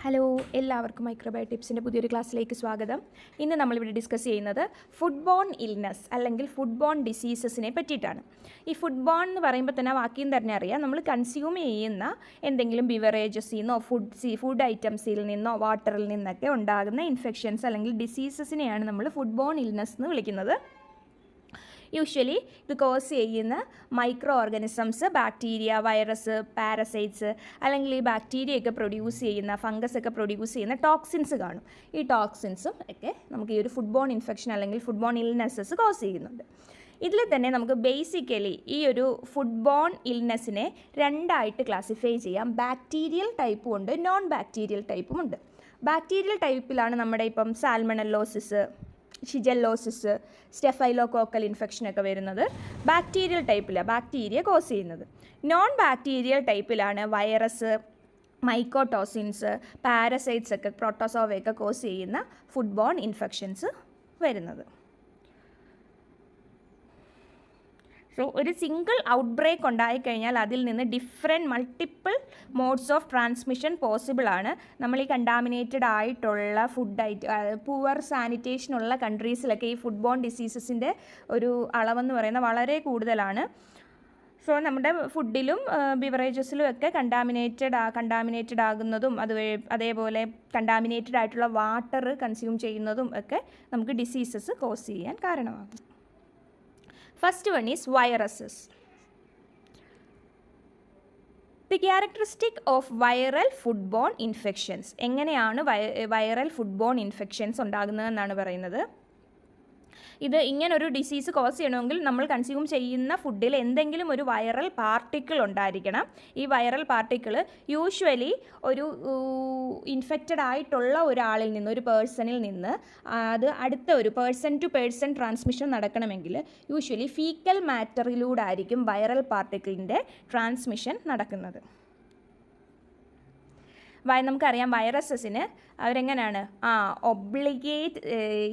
Hello, എല്ലാവർക്കും മൈക്രോബയോ ടിപ്സിൻ്റെ പുതിയൊരു ക്ലാസ്സിലേക്ക് സ്വാഗതം. ഇന്ന് നമ്മളിവിടെ ഡിസ്കസ് ചെയ്യുന്നത് ഫുഡ് ബോൺ ഇൽനെസ് അല്ലെങ്കിൽ ഫുഡ് ബോൺ ഡിസീസസിനെ പറ്റിയിട്ടാണ്. ഈ ഫുഡ് ബോൺ എന്ന് പറയുമ്പോൾ തന്നെ വാക്കിയും തന്നെ അറിയാം, നമ്മൾ കൺസ്യൂം ചെയ്യുന്ന എന്തെങ്കിലും ബിവറേജസിൽ നിന്നോ ഫുഡ് ഐറ്റംസിൽ നിന്നോ വാട്ടറിൽ നിന്നൊക്കെ ഉണ്ടാകുന്ന ഇൻഫെക്ഷൻസ് അല്ലെങ്കിൽ ഡിസീസസിനെയാണ് നമ്മൾ ഫുഡ് ബോൺ ഇൽനെസ് എന്ന് വിളിക്കുന്നത്. യൂഷ്വലി ഇത് കോസ് ചെയ്യുന്ന micro organisms, bacteria, virus, parasites അല്ലെങ്കിൽ ഈ ബാക്ടീരിയയൊക്കെ പ്രൊഡ്യൂസ് ചെയ്യുന്ന ഫംഗസ് ഒക്കെ പ്രൊഡ്യൂസ് ചെയ്യുന്ന ടോക്സിൻസ് കാണും. ഈ ടോക്സിൻസും ഒക്കെ നമുക്ക് ഈ ഒരു ഫുഡ് ബോൺ ഇൻഫെക്ഷൻ അല്ലെങ്കിൽ ഫുഡ് ബോൺ ഇൽനെസ്സസ് കോസ് ചെയ്യുന്നുണ്ട്. ഇതിൽ തന്നെ നമുക്ക് ബേസിക്കലി ഈ ഒരു ഫുഡ് ബോൺ ഇൽനെസ്സിനെ രണ്ടായിട്ട് ക്ലാസിഫൈ ചെയ്യാം. ബാക്ടീരിയൽ ടൈപ്പും ഉണ്ട്, നോൺ ബാക്ടീരിയൽ ടൈപ്പും ഉണ്ട്. ബാക്ടീരിയൽ ടൈപ്പിലാണ് നമ്മുടെ ഇപ്പം സാൽമണല്ലോസിസ്, ഷിജല്ലോസിസ്, സ്റ്റെഫൈലോകോക്കൽ ഇൻഫെക്ഷനൊക്കെ വരുന്നത്. ബാക്ടീരിയൽ ടൈപ്പിലാണ് ബാക്ടീരിയ കോസ് ചെയ്യുന്നത്. നോൺ ബാക്ടീരിയൽ ടൈപ്പിലാണ് വൈറസ്, മൈക്കോടോസിൻസ്, പാരസൈറ്റ്സ് ഒക്കെ പ്രോട്ടോസോവയൊക്കെ കോസ് ചെയ്യുന്ന ഫുഡ് ബോൺ ഇൻഫെക്ഷൻസ് വരുന്നത്. സോ ഒരു സിംഗിൾ ഔട്ട് ബ്രേക്ക് ഉണ്ടായിക്കഴിഞ്ഞാൽ അതിൽ നിന്ന് multiple modes of transmission possible ആണ്. നമ്മൾ ഈ കണ്ടാമിനേറ്റഡ് ആയിട്ടുള്ള പുവർ സാനിറ്റേഷനുള്ള കൺട്രീസിലൊക്കെ ഈ ഫുഡ് ബോൺ ഡിസീസസിൻ്റെ ഒരു അളവെന്ന് പറയുന്നത് വളരെ കൂടുതലാണ്. സോ നമ്മുടെ ഫുഡിലും ബിവറേജസിലും ഒക്കെ കണ്ടാമിനേറ്റഡ് ആകുന്നതും അതേപോലെ കണ്ടാമിനേറ്റഡ് ആയിട്ടുള്ള വാട്ടർ കൺസ്യൂം ചെയ്യുന്നതും ഒക്കെ നമുക്ക് ഡിസീസസ് കോസ് ചെയ്യാൻ കാരണമാകും. First one is viruses. The characteristic of viral foodborne infections. എങ്ങനെയാണ് വൈറൽ ഫുഡ്ബോൺ ഇൻഫെക്ഷൻസ് ഉണ്ടാകുന്നതെന്നാണ് പറയുന്നത്. ഇത് ഇങ്ങനൊരു ഡിസീസ് കോസ് ചെയ്യണമെങ്കിൽ നമ്മൾ കൺസ്യൂം ചെയ്യുന്ന ഫുഡിൽ എന്തെങ്കിലും ഒരു വൈറൽ പാർട്ടിക്കിൾ ഉണ്ടായിരിക്കണം. ഈ വൈറൽ പാർട്ടിക്കിൾ യൂഷ്വലി ഒരു ഇൻഫെക്റ്റഡ് ആയിട്ടുള്ള ഒരാളിൽ നിന്ന്, ഒരു പേഴ്സണിൽ നിന്ന് അത് അടുത്ത ഒരു പേഴ്സൺ ടു പേഴ്സൺ ട്രാൻസ്മിഷൻ നടക്കണമെങ്കിൽ യൂഷ്വലി ഫീക്കൽ മാറ്ററിലൂടെ ആയിരിക്കും വൈറൽ പാർട്ടിക്കിളിൻ്റെ ട്രാൻസ്മിഷൻ നടക്കുന്നത്. നമുക്കറിയാം വൈറസസിന് അവരെങ്ങനെയാണ് ഒബ്ലിഗേറ്റ്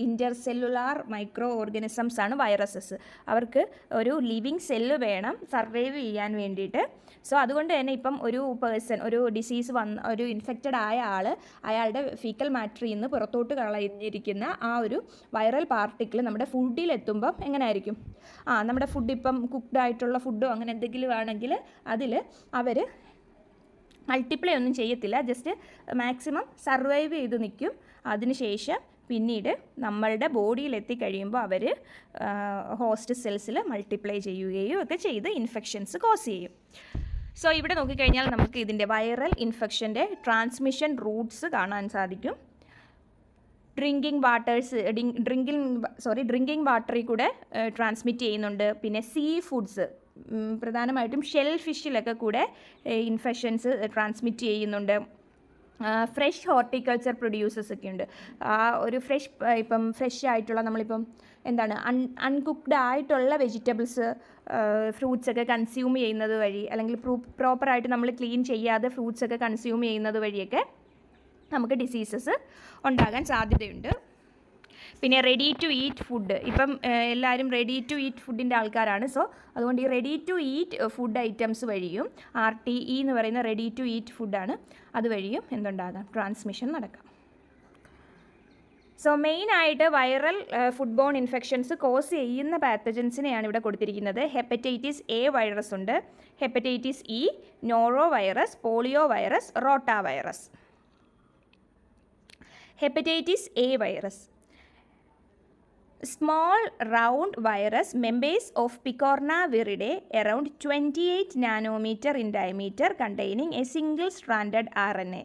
ഇൻ്റർസെല്ലുലാർ മൈക്രോ ഓർഗാനിസംസ് ആണ് വൈറസസ്. അവർക്ക് ഒരു ലിവിങ് സെല്ല് വേണം സർവൈവ് ചെയ്യാൻ വേണ്ടിയിട്ട്. സോ അതുകൊണ്ട് തന്നെ ഇപ്പം ഒരു ഡിസീസ് ഒരു ഇൻഫെക്റ്റഡ് ആയ ആൾ അയാളുടെ ഫീക്കൽ മാറ്ററിൽ നിന്ന് പുറത്തോട്ട് കളഞ്ഞിരിക്കുന്ന ആ ഒരു വൈറൽ പാർട്ടിക്കിൾ നമ്മുടെ ഫുഡിലെത്തുമ്പം എങ്ങനെ ആയിരിക്കും? നമ്മുടെ ഫുഡ് ഇപ്പം കുക്ക്ഡ് ആയിട്ടുള്ള ഫുഡോ അങ്ങനെ എന്തെങ്കിലും ആണെങ്കിൽ അതിൽ അവർ മൾട്ടിപ്ലൈ ഒന്നും ചെയ്യത്തില്ല, ജസ്റ്റ് മാക്സിമം സർവൈവ് ചെയ്ത് നിൽക്കും. അതിനുശേഷം പിന്നീട് നമ്മളുടെ ബോഡിയിൽ എത്തിക്കഴിയുമ്പോൾ അവർ ഹോസ്റ്റ് സെൽസിൽ മൾട്ടിപ്ലൈ ചെയ്യുകയും ഒക്കെ ചെയ്ത് ഇൻഫെക്ഷൻസ് കോസ് ചെയ്യും. സോ ഇവിടെ നോക്കിക്കഴിഞ്ഞാൽ നമുക്ക് ഇതിൻ്റെ വൈറൽ ഇൻഫെക്ഷൻ്റെ ട്രാൻസ്മിഷൻ റൂട്ട്സ് കാണാൻ സാധിക്കും. ഡ്രിങ്കിങ് വാട്ടറിൽ കൂടെ ട്രാൻസ്മിറ്റ് ചെയ്യുന്നുണ്ട്. പിന്നെ സീ ഫുഡ്സ്, പ്രധാനമായിട്ടും ഷെൽ ഫിഷിലൊക്കെ കൂടെ ഇൻഫെക്ഷൻസ് ട്രാൻസ്മിറ്റ് ചെയ്യുന്നുണ്ട്. ഫ്രഷ് ഹോർട്ടിക്കൾച്ചർ പ്രൊഡ്യൂസേഴ്സ് ഒക്കെ ഉണ്ട്. ഒരു ഫ്രഷ് ആയിട്ടുള്ള നമ്മളിപ്പം അൺകുക്ക്ഡ് ആയിട്ടുള്ള വെജിറ്റബിൾസ്, ഫ്രൂട്ട്സ് ഒക്കെ കൺസ്യൂം ചെയ്യുന്നത് വഴി, അല്ലെങ്കിൽ പ്രോപ്പറായിട്ട് നമ്മൾ ക്ലീൻ ചെയ്യാതെ ഫ്രൂട്ട്സ് ഒക്കെ കൺസ്യൂം ചെയ്യുന്നത് വഴിയൊക്കെ നമുക്ക് ഡിസീസസ് ഉണ്ടാകാൻ സാധ്യതയുണ്ട്. പിന്നെ റെഡി ടു ഈറ്റ് ഫുഡ്, ഇപ്പം എല്ലാവരും റെഡി ടു ഈറ്റ് ഫുഡിൻ്റെ ആൾക്കാരാണ്. സോ അതുകൊണ്ട് ഈ ready to eat food items വഴിയും RTE എന്ന് പറയുന്ന റെഡി ടു ഈറ്റ് ഫുഡാണ്, അതുവഴിയും എന്തുണ്ടാകാം? ട്രാൻസ്മിഷൻ നടക്കാം. സോ മെയിനായിട്ട് viral food borne infections cause ചെയ്യുന്ന പാത്തജൻസിനെയാണ് ഇവിടെ കൊടുത്തിരിക്കുന്നത്. ഹെപ്പറ്റൈറ്റിസ് A വൈറസ് ഉണ്ട്, hepatitis E, noro virus, polio virus, rota virus. Hepatitis A virus, small round virus members of Picorna viridae around 28 nanometer in diameter containing a single stranded RNA.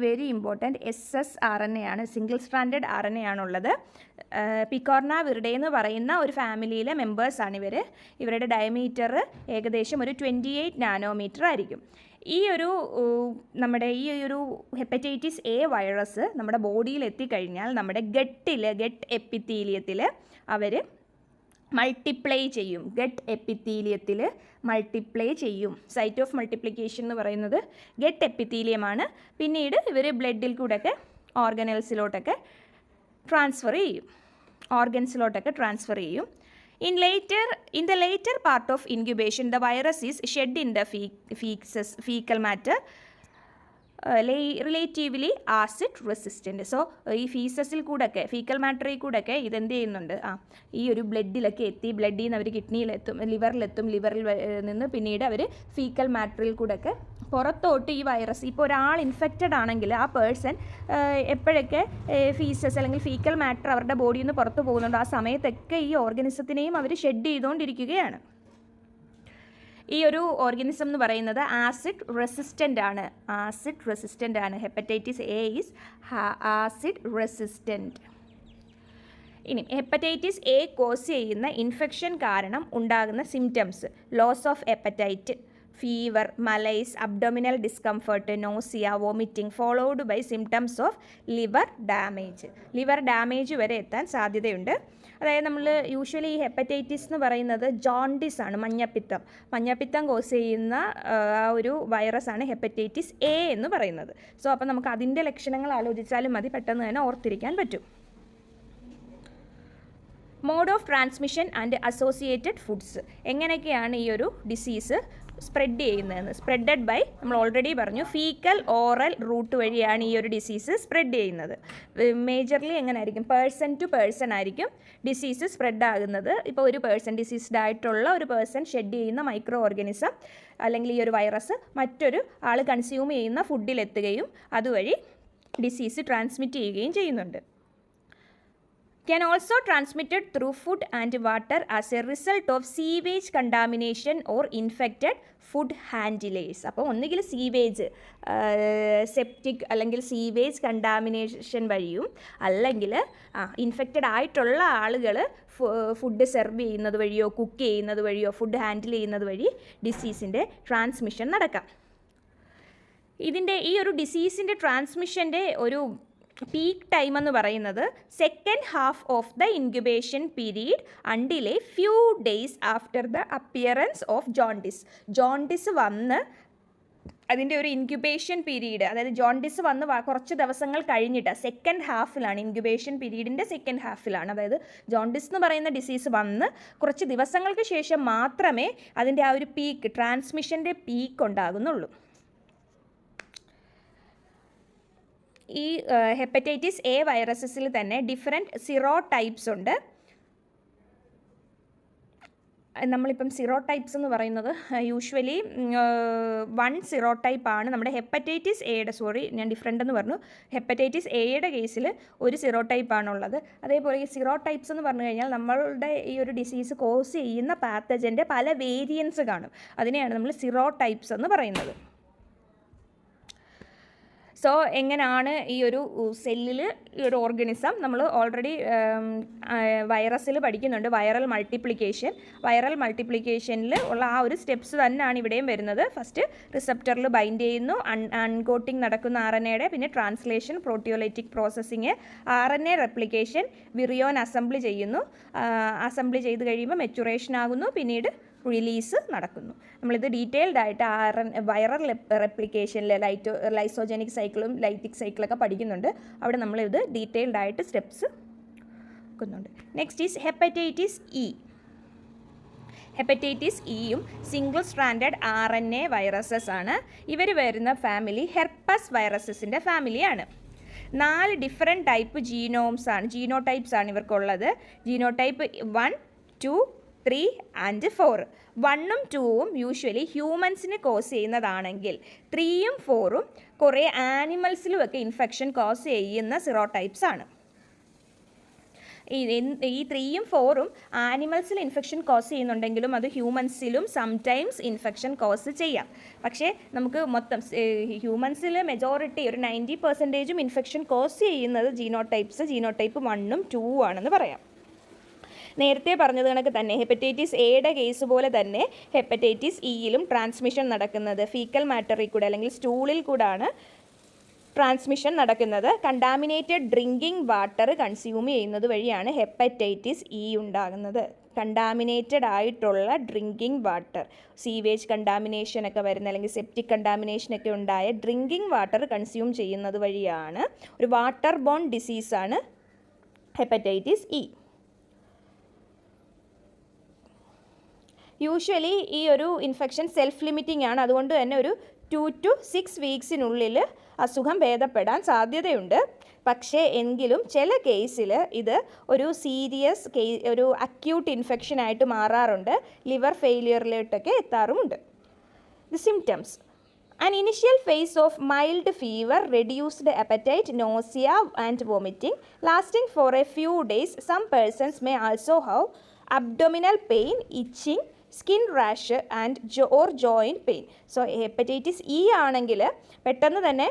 very important ssRNA ആണ്, single stranded RNA ആണുള്ളത്. പിക്കോർണ വിറിഡേ എന്ന് പറയുന്ന ഒരു ഫാമിലിയിലെ മെമ്പേഴ്സാണ് ഇവരുടെ diameter ഏകദേശം ഒരു 28 nanometre ആയിരിക്കും. നമ്മുടെ ഈ ഒരു ഹെപ്പറ്റൈറ്റിസ് A വൈറസ് നമ്മുടെ ബോഡിയിൽ എത്തിക്കഴിഞ്ഞാൽ നമ്മുടെ ഗട്ട് എപ്പിത്തീലിയത്തിൽ അവർ മൾട്ടിപ്ലൈ ചെയ്യും. സൈറ്റ് ഓഫ് മൾട്ടിപ്ലിക്കേഷൻ എന്ന് പറയുന്നത് ഗട്ട് എപ്പിത്തീലിയമാണ്. പിന്നീട് ഇവർ ബ്ലഡിൽ കൂടെയൊക്കെ ഓർഗൻസിലോട്ടൊക്കെ ട്രാൻസ്ഫർ ചെയ്യും. In the later part of incubation, the virus is shed in the fecal matter. Relatively acid resistant. So ഈ ഫീസസിൽ കൂടെയൊക്കെ ഫീക്കൽ മാറ്ററിൽ കൂടെയൊക്കെ ഇതെന്ത് ചെയ്യുന്നുണ്ട്, ഈ ഒരു ബ്ലഡിലൊക്കെ എത്തി, ബ്ലഡിൽ നിന്ന് അവർ കിഡ്നിയിലെത്തും, ലിവറിലെത്തും, ലിവറിൽ നിന്ന് പിന്നീട് അവർ ഫീക്കൽ മാറ്ററിൽ കൂടെയൊക്കെ പുറത്തോട്ട് ഈ വൈറസ്, ഇപ്പോൾ ഒരാൾ ഇൻഫെക്റ്റഡ് ആണെങ്കിൽ ആ പേഴ്സൺ എപ്പോഴൊക്കെ ഫീസസ് അല്ലെങ്കിൽ ഫീക്കൽ മാറ്റർ അവരുടെ ബോഡിയിൽ നിന്ന് പുറത്ത് പോകുന്നുണ്ട് ആ സമയത്തൊക്കെ ഈ ഓർഗനിസത്തിനെയും അവർ ഷെഡ് ചെയ്തുകൊണ്ടിരിക്കുകയാണ്. ഈ ഒരു ഓർഗനിസം എന്ന് പറയുന്നത് ആസിഡ് റെസിസ്റ്റൻ്റ് ആണ്. Hepatitis A is acid resistant. ഇനി ഹെപ്പറ്റൈറ്റിസ് എ കോസ് ചെയ്യുന്ന ഇൻഫെക്ഷൻ കാരണം ഉണ്ടാകുന്ന symptoms: loss of appetite, fever, malaise, abdominal discomfort, nausea, vomiting, followed by symptoms of liver damage വരെ എത്താൻ സാധ്യതയുണ്ട്. അതായത് നമ്മൾ യൂഷ്വലി ഈ ഹെപ്പറ്റൈറ്റിസ് എന്ന് പറയുന്നത് ജോണ്ടിസ് ആണ്, മഞ്ഞപ്പിത്തം കോസ് ചെയ്യുന്ന ഒരു വൈറസാണ് ഹെപ്പറ്റൈറ്റിസ് എ എന്ന് പറയുന്നത്. സോ അപ്പോൾ നമുക്ക് അതിൻ്റെ ലക്ഷണങ്ങൾ ആലോചിച്ചാലും മതി, പെട്ടെന്ന് തന്നെ ഓർത്തിരിക്കാൻ പറ്റും. Mode of transmission and associated foods. എങ്ങനെയൊക്കെയാണ് ഈ ഒരു ഡിസീസ് സ്പ്രെഡ് ചെയ്യുന്നതെന്ന്? സ്പ്രെഡഡ് ബൈ, നമ്മൾ ഓൾറെഡി പറഞ്ഞു, ഫീക്കൽ ഓറൽ റൂട്ട് വഴിയാണ് ഈ ഒരു ഡിസീസ് സ്പ്രെഡ് ചെയ്യുന്നത്. മേജർലി എങ്ങനെ ആയിരിക്കും? പേഴ്സൺ ടു പേഴ്സൺ ആയിരിക്കും ഡിസീസ് സ്പ്രെഡ് ആകുന്നത്. ഇപ്പോൾ ഒരു പേഴ്സൺ, ഡിസീസ്ഡ് ആയിട്ടുള്ള ഒരു പേഴ്സൺ ഷെഡ് ചെയ്യുന്ന മൈക്രോ ഓർഗനിസം അല്ലെങ്കിൽ ഈ ഒരു വൈറസ് മറ്റൊരു ആൾ കൺസ്യൂം ചെയ്യുന്ന ഫുഡിലെത്തുകയും അതുവഴി ഡിസീസ് ട്രാൻസ്മിറ്റ് ചെയ്യുകയും ചെയ്യുന്നുണ്ട്. Can also transmitted through food and water as a result of sewage contamination or infected food handlers. അപ്പോൾ ഒന്നുകിൽ സീവേജ്, സെപ്റ്റിക് അല്ലെങ്കിൽ സീവേജ് കണ്ടാമിനേഷൻ വഴിയും, അല്ലെങ്കിൽ ഇൻഫെക്റ്റഡ് ആയിട്ടുള്ള ആളുകൾ ഫുഡ് സെർവ് ചെയ്യുന്നത് വഴിയോ കുക്ക് ചെയ്യുന്നത് വഴിയോ ഫുഡ് ഹാൻഡിൽ ചെയ്യുന്നത് വഴി ഡിസീസിൻ്റെ ട്രാൻസ്മിഷൻ നടക്കാം. ഇതിൻ്റെ ഈ ഒരു ഡിസീസിൻ്റെ ട്രാൻസ്മിഷൻ്റെ ഒരു പീക്ക് ടൈം എന്ന് പറയുന്നത് second half of the incubation period until A few days after the appearance of jaundice വന്ന് അതിൻ്റെ ഒരു ഇൻക്യുബേഷൻ പീരീഡ്, അതായത് ജോണ്ടിസ് വന്ന് കുറച്ച് ദിവസങ്ങൾ കഴിഞ്ഞിട്ട് സെക്കൻഡ് ഹാഫിലാണ്, ഇൻക്യുബേഷൻ പീരീഡിൻ്റെ സെക്കൻഡ് ഹാഫിലാണ്. അതായത് ജോണ്ടിസ് എന്ന് പറയുന്ന ഡിസീസ് വന്ന് കുറച്ച് ദിവസങ്ങൾക്ക് ശേഷം മാത്രമേ അതിൻ്റെ ആ ഒരു പീക്ക്, ട്രാൻസ്മിഷൻ്റെ പീക്ക് ഉണ്ടാകുന്നുള്ളൂ. ഈ ഹെപ്പറ്റൈറ്റിസ് എ വൈറസസിൽ തന്നെ ഡിഫറെൻറ്റ് സിറോ ടൈപ്സ് ഉണ്ട്. നമ്മളിപ്പം സിറോ ടൈപ്സ് എന്ന് പറയുന്നത് യൂഷ്വലി 1 സിറോ ടൈപ്പാണ് നമ്മുടെ ഹെപ്പറ്റൈറ്റിസ് എയുടെ, ഞാൻ ഡിഫറെൻ്റ് എന്ന് പറഞ്ഞു, ഹെപ്പറ്റൈറ്റിസ് എയുടെ കേസിൽ ഒരു സിറോ ടൈപ്പാണുള്ളത്. അതേപോലെ ഈ സിറോ ടൈപ്സ് എന്ന് പറഞ്ഞു കഴിഞ്ഞാൽ നമ്മളുടെ ഈ ഒരു ഡിസീസ് കോസ് ചെയ്യുന്ന പാത്തജൻ്റെ പല വേരിയൻസ് കാണും. അതിനെയാണ് നമ്മൾ സിറോ ടൈപ്സ് എന്ന് പറയുന്നത്. സോ എങ്ങനെയാണ് ഈ ഒരു സെല്ലിൽ ഈ ഒരു ഓർഗനിസം, നമ്മൾ ഓൾറെഡി വൈറസിൽ പഠിക്കുന്നുണ്ട് വൈറൽ മൾട്ടിപ്ലിക്കേഷനിൽ ഉള്ള ആ ഒരു സ്റ്റെപ്സ് തന്നെയാണ് ഇവിടെയും വരുന്നത്. ഫസ്റ്റ് റിസപ്റ്ററിൽ ബൈൻഡ് ചെയ്യുന്നു, അൺകോട്ടിംഗ് നടക്കുന്ന RNAയുടെ, പിന്നെ translation, proteolytic processing, RNA replication, virion assembly ചെയ്യുന്നു. അസംബ്ലി ചെയ്ത് കഴിയുമ്പോൾ മെച്ചുറേഷൻ ആകുന്നു, പിന്നീട് റിലീസ് നടക്കുന്നു. നമ്മളിത് ഡീറ്റെയിൽഡ് ആയിട്ട് വൈറൽ റെപ്ലിക്കേഷനിൽ ലൈസോജനിക് സൈക്കിളും ലൈറ്റിക് സൈക്കിളൊക്കെ പഠിക്കുന്നുണ്ട്. അവിടെ നമ്മളിത് ഡീറ്റെയിൽഡ് ആയിട്ട് സ്റ്റെപ്സ് നോക്കുന്നുണ്ട്. Next is hepatitis E. Hepatitis ഇയും സിംഗിൾ സ്ട്രാൻഡഡ് RNA വൈറസസ് ആണ്. ഇവർ വരുന്ന ഫാമിലി ഹെർപ്പസ് വൈറസസിൻ്റെ ഫാമിലിയാണ്. 4 ഡിഫറെൻറ്റ് ടൈപ്പ് ജീനോടൈപ്സ് ആണ് ഇവർക്കുള്ളത്. Genotype 1, 2, 3 and 4. 1ഉം 2ഉം യൂഷ്വലി ഹ്യൂമൻസിന് കോസ് ചെയ്യുന്നതാണെങ്കിൽ 3ഉം 4ഉം കുറേ ആനിമൽസിലുമൊക്കെ ഇൻഫെക്ഷൻ കോസ് ചെയ്യുന്ന സിറോടൈപ്സ് ആണ്. ഈ 3ഉം 4ഉം ആനിമൽസിൽ ഇൻഫെക്ഷൻ കോസ് ചെയ്യുന്നുണ്ടെങ്കിലും അത് ഹ്യൂമൻസിലും സംടൈംസ് ഇൻഫെക്ഷൻ കോസ് ചെയ്യാം. പക്ഷേ നമുക്ക് മൊത്തം ഹ്യൂമൻസിൽ മെജോറിറ്റി ഒരു 90% ഇൻഫെക്ഷൻ കോസ് ചെയ്യുന്നത് ജീനോടൈപ്പ് 1ഉം 2ഉം ആണെന്ന് പറയാം. നേരത്തെ പറഞ്ഞത് കണക്ക് തന്നെ ഹെപ്പറ്റൈറ്റിസ് എയുടെ കേസ് പോലെ തന്നെ ഹെപ്പറ്റൈറ്റിസ് ഇയിലും ട്രാൻസ്മിഷൻ നടക്കുന്നത് ഫീക്കൽ മാറ്ററിൽ കൂടെ അല്ലെങ്കിൽ സ്റ്റൂളിൽ കൂടാണ് ട്രാൻസ്മിഷൻ നടക്കുന്നത്. കണ്ടാമിനേറ്റഡ് ഡ്രിങ്കിങ് വാട്ടർ കൺസ്യൂം ചെയ്യുന്നത് വഴിയാണ് ഹെപ്പറ്റൈറ്റിസ് ഇ ഉണ്ടാകുന്നത്. കണ്ടാമിനേറ്റഡ് ആയിട്ടുള്ള ഡ്രിങ്കിങ് വാട്ടർ, സീവേജ് കണ്ടാമിനേഷനൊക്കെ വരുന്ന അല്ലെങ്കിൽ സെപ്റ്റിക് കണ്ടാമിനേഷനൊക്കെ ഉണ്ടായ ഡ്രിങ്കിങ് വാട്ടർ കൺസ്യൂം ചെയ്യുന്നത് വഴിയാണ് ഒരു വാട്ടർ ബോൺ ഡിസീസാണ് ഹെപ്പറ്റൈറ്റിസ് ഇ. യൂഷ്വലി ഈ ഒരു ഇൻഫെക്ഷൻ സെൽഫ് ലിമിറ്റിംഗ് ആണ്. അതുകൊണ്ട് തന്നെ ഒരു 2 to 6 വീക്സിനുള്ളിൽ അസുഖം ഭേദപ്പെടാൻ സാധ്യതയുണ്ട്. പക്ഷേ എങ്കിലും ചില കേസിൽ ഇത് ഒരു സീരിയസ് ഒരു അക്യൂട്ട് ഇൻഫെക്ഷനായിട്ട് മാറാറുണ്ട്, ലിവർ ഫെയിലിയറിലോട്ടൊക്കെ എത്താറുമുണ്ട്. The symptoms: an initial phase of mild fever, reduced appetite, nausea and vomiting lasting for a few days. Some persons may also have abdominal pain, itching, skin rash and or joint pain. So hepatitis E ആണെങ്കിൽ പെട്ടെന്ന് തന്നെ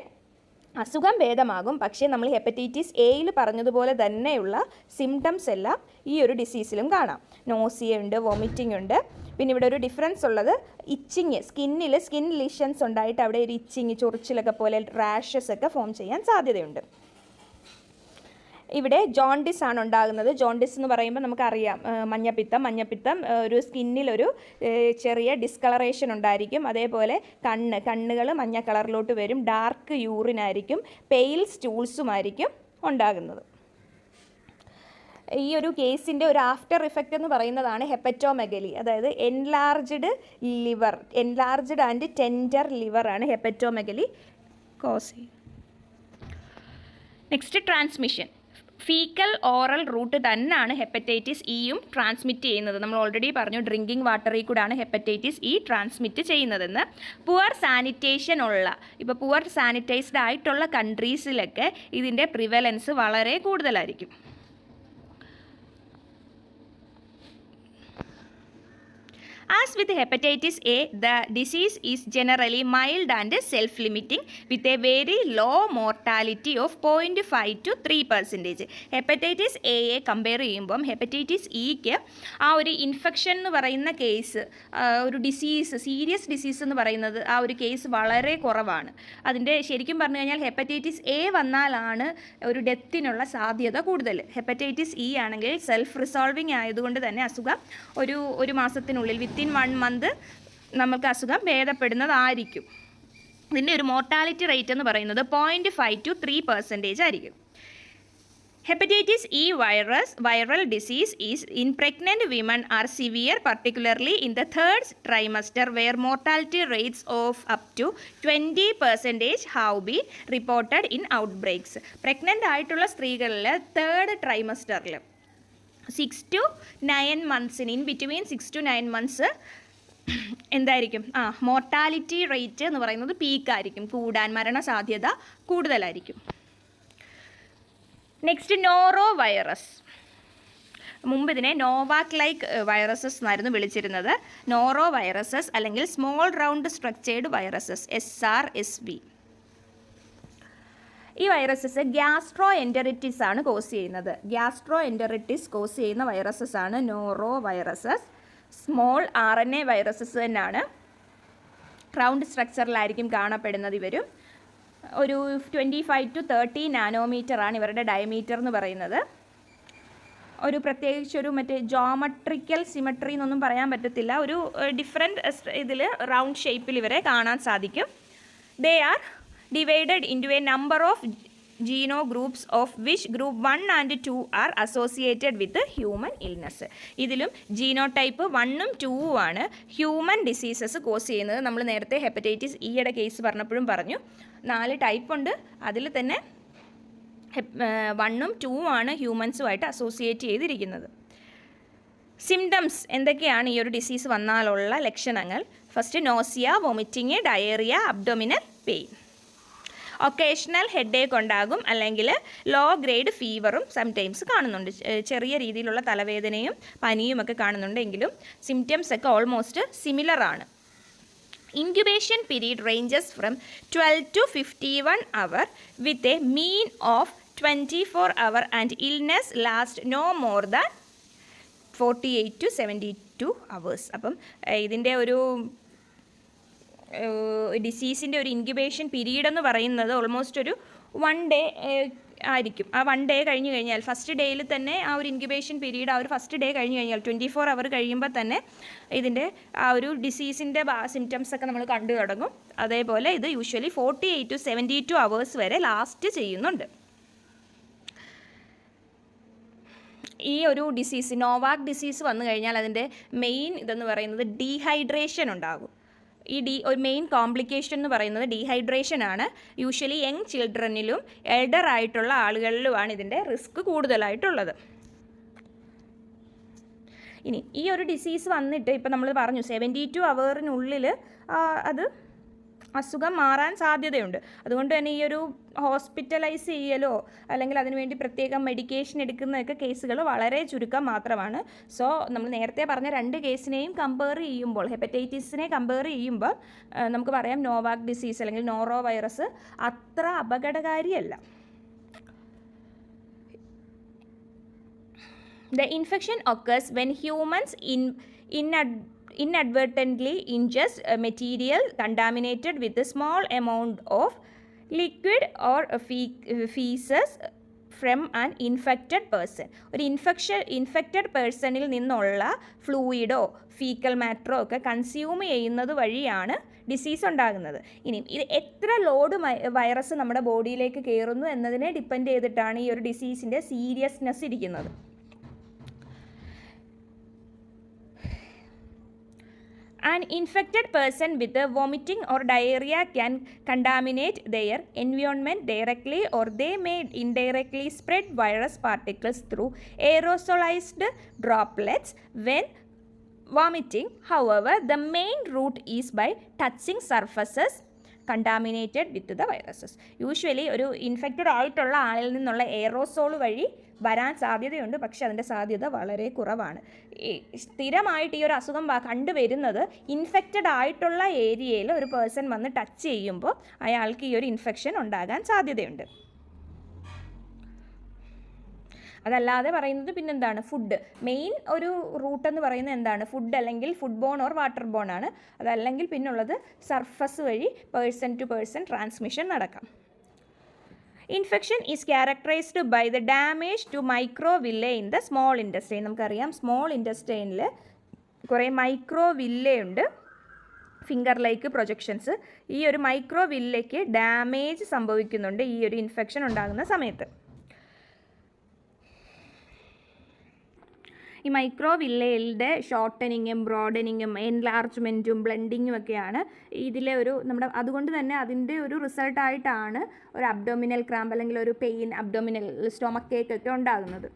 അസുഖം ഭേദമാകും. പക്ഷേ നമ്മൾ hepatitis എയിൽ പറഞ്ഞതുപോലെ തന്നെയുള്ള symptoms എല്ലാം ഈ ഒരു ഡിസീസിലും കാണാം. നോസിയ ഉണ്ട്, വോമിറ്റിംഗ് ഉണ്ട്. പിന്നെ ഇവിടെ ഒരു ഡിഫറൻസ് ഉള്ളത് ഇച്ചിങ്, സ്കിൻ ലീഷൻസ് ഉണ്ടായിട്ട് അവിടെ ഒരു ഇച്ചിങ്, ചൊറിച്ചിലൊക്കെ പോലെ റാഷസ് ഒക്കെ ഫോം ചെയ്യാൻ സാധ്യതയുണ്ട്. ഇവിടെ ജോണ്ടിസ് ആണ് ഉണ്ടാകുന്നത്. ജോണ്ടിസ് എന്ന് പറയുമ്പോൾ നമുക്കറിയാം മഞ്ഞപ്പിത്തം ഒരു സ്കിന്നിലൊരു ചെറിയ ഡിസ്കളറേഷൻ ഉണ്ടായിരിക്കും. അതേപോലെ കണ്ണുകൾ മഞ്ഞ കളറിലോട്ട് വരും. ഡാർക്ക് യൂറിനായിരിക്കും, പെയിൽ സ്റ്റൂൾസുമായിരിക്കും ഉണ്ടാകുന്നത്. ഈ ഒരു കേസിൻ്റെ ഒരു ആഫ്റ്റർ ഇഫക്റ്റ് എന്ന് പറയുന്നതാണ് ഹെപ്പറ്റോമെഗലി, അതായത് എൻലാർജ്ഡ് ആൻഡ് ടെൻഡർ ലിവറാണ് ഹെപ്പറ്റോമെഗലി കോസ് ചെയ്യുന്നത്. Next transmission. Faecal oral route തന്നെയാണ് ഹെപ്പറ്റൈറ്റിസ് ഇയും ട്രാൻസ്മിറ്റ് ചെയ്യുന്നത്. നമ്മൾ ഓൾറെഡി പറഞ്ഞു ഡ്രിങ്കിങ് വാട്ടറിൽ കൂടാണ് ഹെപ്പറ്റൈറ്റിസ് ഇ ട്രാൻസ്മിറ്റ് ചെയ്യുന്നതെന്ന്. പുവർ സാനിറ്റൈസ്ഡ് ആയിട്ടുള്ള കൺട്രീസിലൊക്കെ ഇതിൻ്റെ പ്രിവലൻസ് വളരെ കൂടുതലായിരിക്കും. As with hepatitis A, the disease is generally mild and self-limiting with a very low mortality of 0.5 to 3%. Hepatitis എയെ compare ചെയ്യുമ്പം ഹെപ്പറ്റൈറ്റിസ് ഇക്ക് ആ ഒരു ഇൻഫെക്ഷൻ എന്ന് പറയുന്ന കേസ്, ഒരു സീരിയസ് ഡിസീസ് എന്ന് പറയുന്നത് ആ ഒരു കേസ് വളരെ കുറവാണ്. അതിൻ്റെ ശരിക്കും പറഞ്ഞു കഴിഞ്ഞാൽ ഹെപ്പറ്റൈറ്റിസ് എ വന്നാലാണ് ഒരു ഡെത്തിനുള്ള സാധ്യത കൂടുതൽ. ഹെപ്പറ്റൈറ്റിസ് ഇ ആണെങ്കിൽ സെൽഫ് റിസോൾവിങ് ആയതുകൊണ്ട് തന്നെ അസുഖം ഒരു മാസത്തിനുള്ളിൽ വിത്തിൻ 1 month നമുക്ക് അസുഖം ഭേദപ്പെടുന്നതായിരിക്കും. ഇതിൻ്റെ ഒരു മോർട്ടാലിറ്റി റേറ്റ് എന്ന് പറയുന്നത് 0.5 to 3% ആയിരിക്കും. Hepatitis E viral disease is in pregnant women are severe, particularly in the 3rd trimester, where mortality rates of up to 20% have been reported in outbreaks. Pregnant ആയിട്ടുള്ള സ്ത്രീകളിൽ 3rd trimester 6 to 9 months, in between 6 to 9 months എന്തായിരിക്കും mortality rate എന്ന് പറയുന്നത് പീക്കായിരിക്കും, മരണസാധ്യത കൂടുതലായിരിക്കും. Next noro virus. മുമ്പ് ഇതിനെ Novak like viruses എന്നായിരുന്നു വിളിച്ചിരുന്നത്. നോറോ വൈറസസ് അല്ലെങ്കിൽ small round structured viruses SRSV. ഈ വൈറസസ് ഗ്യാസ്ട്രോ എൻറ്ററിറ്റിസ് ആണ് കോസ് ചെയ്യുന്നത്. ഗ്യാസ്ട്രോ എൻറ്ററിറ്റിസ് കോസ് ചെയ്യുന്ന വൈറസസ് ആണ് noro viruses. Small RNA viruses തന്നെയാണ്. റൗണ്ട് സ്ട്രക്ചറിലായിരിക്കും കാണപ്പെടുന്നത്. ഇവരും ഒരു 25 to 30 നാനോമീറ്ററാണ് ഇവരുടെ ഡയമീറ്റർ എന്ന് പറയുന്നത്. ഒരു പ്രത്യേകിച്ചൊരു ജോമെട്രിക്കൽ സിമട്രി എന്നൊന്നും പറയാൻ പറ്റത്തില്ല. ഒരു ഡിഫറെൻറ്റ് ഇതിൽ റൗണ്ട് ഷേപ്പിൽ ഇവരെ കാണാൻ സാധിക്കും. They are divided into a number of genogroups, of which group 1 and 2 are associated with the human illness. ഇതിലും ജീനോടൈപ്പ് 1ഉം 2ഉം ആണ് ഹ്യൂമൻ ഡിസീസസ് കോസ് ചെയ്യുന്നത്. നമ്മൾ നേരത്തെ ഹെപ്പറ്റൈറ്റിസ് ഇയുടെ കേസ് പറഞ്ഞപ്പോഴും പറഞ്ഞു 4 ടൈപ്പ് ഉണ്ട്. അതിൽ തന്നെ 1ഉം 2ഉം ആണ് ഹ്യൂമൻസുമായിട്ട് അസോസിയേറ്റ് ചെയ്തിരിക്കുന്നത്. സിംറ്റംസ് എന്തൊക്കെയാണ് ഈ ഒരു ഡിസീസ് വന്നാലുള്ള ലക്ഷണങ്ങൾ? First nausea, vomiting, diarrhoea, abdominal pain. Occasional headache ഉണ്ടാകും, അല്ലെങ്കിൽ ലോ ഗ്രേഡ് ഫീവറും സംടൈംസ് കാണുന്നുണ്ട്. ചെറിയ രീതിയിലുള്ള തലവേദനയും പനിയുമൊക്കെ കാണുന്നുണ്ടെങ്കിലും സിംറ്റംസ് ഒക്കെ ഓൾമോസ്റ്റ് സിമിലർ ആണ്. Incubation period ranges from 12 to 51 hours with a mean of 24 hours and illness lasts no more than 48 to 72 hours. അപ്പം ഇതിൻ്റെ ഒരു ഡിസീസിൻ്റെ ഒരു ഇൻക്യുബേഷൻ പീരീഡ് എന്ന് പറയുന്നത് ഓൾമോസ്റ്റ് ഒരു 1 day ആയിരിക്കും. ആ 1 day കഴിഞ്ഞ് കഴിഞ്ഞാൽ ഫസ്റ്റ് ഡേയിൽ തന്നെ ആ ഒരു ഇൻക്യുബേഷൻ പീരീഡ്, ആ ഒരു ഫസ്റ്റ് ഡേ കഴിഞ്ഞ് കഴിഞ്ഞാൽ 24 hours കഴിയുമ്പോൾ തന്നെ ഇതിൻ്റെ ആ ഒരു ഡിസീസിൻ്റെ സിംറ്റംസ് ഒക്കെ നമ്മൾ കണ്ടു തുടങ്ങും. അതേപോലെ ഇത് യൂഷ്വലി 48 to 72 hours വരെ ലാസ്റ്റ് ചെയ്യുന്നുണ്ട്. ഈ ഒരു ഡിസീസ് നോവാക് ഡിസീസ് വന്നു കഴിഞ്ഞാൽ അതിൻ്റെ മെയിൻ ഇതെന്ന് പറയുന്നത് ഡീഹൈഡ്രേഷൻ ഉണ്ടാകും. ഒരു മെയിൻ കോംപ്ലിക്കേഷൻ എന്ന് പറയുന്നത് ഡീഹൈഡ്രേഷൻ ആണ്. യൂഷ്വലി യങ് ചിൽഡ്രനിലും എൽഡർ ആയിട്ടുള്ള ആളുകളിലുമാണ് ഇതിൻ്റെ റിസ്ക് കൂടുതലായിട്ടുള്ളത്. ഇനി ഈ ഒരു ഡിസീസ് വന്നിട്ട് ഇപ്പം നമ്മൾ പറഞ്ഞു 72 hours അത് അസുഖം മാറാൻ സാധ്യതയുണ്ട്. അതുകൊണ്ട് തന്നെ ഈ ഒരു ഹോസ്പിറ്റലൈസ് ചെയ്യലോ അല്ലെങ്കിൽ അതിനുവേണ്ടി പ്രത്യേകം മെഡിക്കേഷൻ എടുക്കുന്നതൊക്കെ കേസുകൾ വളരെ ചുരുക്കം മാത്രമാണ്. സോ നമ്മൾ നേരത്തെ പറഞ്ഞ 2 കേസിനെയും കമ്പയർ ചെയ്യുമ്പോൾ, ഹെപ്പറ്റൈറ്റിസിനെ കമ്പയർ ചെയ്യുമ്പോൾ നമുക്ക് പറയാം നോവാക് ഡിസീസ് അല്ലെങ്കിൽ നോറോ വൈറസ് അത്ര അപകടകാരിയല്ല. The infection occurs when humans inadvertently ingest material contaminated with a small amount of liquid or feces from an infected person. ഒരു ഇൻഫെക്റ്റഡ് പേഴ്സണിൽ നിന്നുള്ള ഫ്ലൂയിഡോ ഫീക്കൽ മാറ്ററോ ഒക്കെ കൺസ്യൂം ചെയ്യുന്നത് വഴിയാണ് ഡിസീസ് ഉണ്ടാകുന്നത്. ഇനി ഇത് എത്ര ലോഡ് വൈറസ് നമ്മുടെ ബോഡിയിലേക്ക് കയറുന്നു എന്നതിനെ ഡിപ്പെൻഡ് ചെയ്തിട്ടാണ് ഈ ഒരു ഡിസീസിൻ്റെ സീരിയസ്നെസ് ഇരിക്കുന്നത്. An infected person with a vomiting or diarrhea can contaminate their environment directly, or they may indirectly spread virus particles through aerosolized droplets when vomiting. However, the main route is by touching surfaces contaminated with the viruses. Usually ഒരു infected ആയിട്ടുള്ള ആളിൽ നിന്നുള്ള aerosol വഴി വരാൻ സാധ്യതയുണ്ട്, പക്ഷേ അതിൻ്റെ സാധ്യത വളരെ കുറവാണ്. സ്ഥിരമായിട്ട് ഈ ഒരു അസുഖം കണ്ടുവരുന്നത് ഇൻഫെക്റ്റഡ് ആയിട്ടുള്ള ഏരിയയിൽ ഒരു പേഴ്സൺ വന്ന് ടച്ച് ചെയ്യുമ്പോൾ അയാൾക്ക് ഈ ഒരു ഇൻഫെക്ഷൻ ഉണ്ടാകാൻ സാധ്യതയുണ്ട്. അതല്ലാതെ പറയുന്നത് പിന്നെന്താണ്, ഫുഡ്. മെയിൻ ഒരു റൂട്ട് എന്ന് പറയുന്നത് എന്താണ്, ഫുഡ് അല്ലെങ്കിൽ food borne or water borne ആണ്. അതല്ലെങ്കിൽ പിന്നുള്ളത് സർഫസ് വഴി പേഴ്സൺ ടു പേഴ്സൺ ട്രാൻസ്മിഷൻ നടക്കാം. Infection is characterized by the damage to microvilli in the small intestine. നമുക്കറിയാം സ്മോൾ ഇൻറ്റസ്റ്റൈനിൽ കുറേ മൈക്രോവില്ലയുണ്ട്, ഫിംഗർ ലൈക്ക് പ്രൊജക്ഷൻസ്. ഈ ഒരു മൈക്രോവില്ലയ്ക്ക് ഡാമേജ് സംഭവിക്കുന്നുണ്ട് ഈ ഒരു ഇൻഫെക്ഷൻ ഉണ്ടാകുന്ന സമയത്ത്. ഈ മൈക്രോവില്ലയുടെ ഷോർട്ടനിങ്ങും ബ്രോഡനിങ്ങും എൻലാർജ്മെൻറ്റും ബ്ലെൻഡിങ്ങും ഒക്കെയാണ് ഇതിലെ ഒരു അതുകൊണ്ട് തന്നെ അതിൻ്റെ ഒരു റിസൾട്ടായിട്ടാണ് ഒരു അബ്ഡോമിനൽ ക്രാമ്പ് അല്ലെങ്കിൽ ഒരു പെയിൻ, അബ്ഡോമിനൽ സ്റ്റൊമക്ക് ഏക്ക് ഒക്കെ ഉണ്ടാകുന്നത്.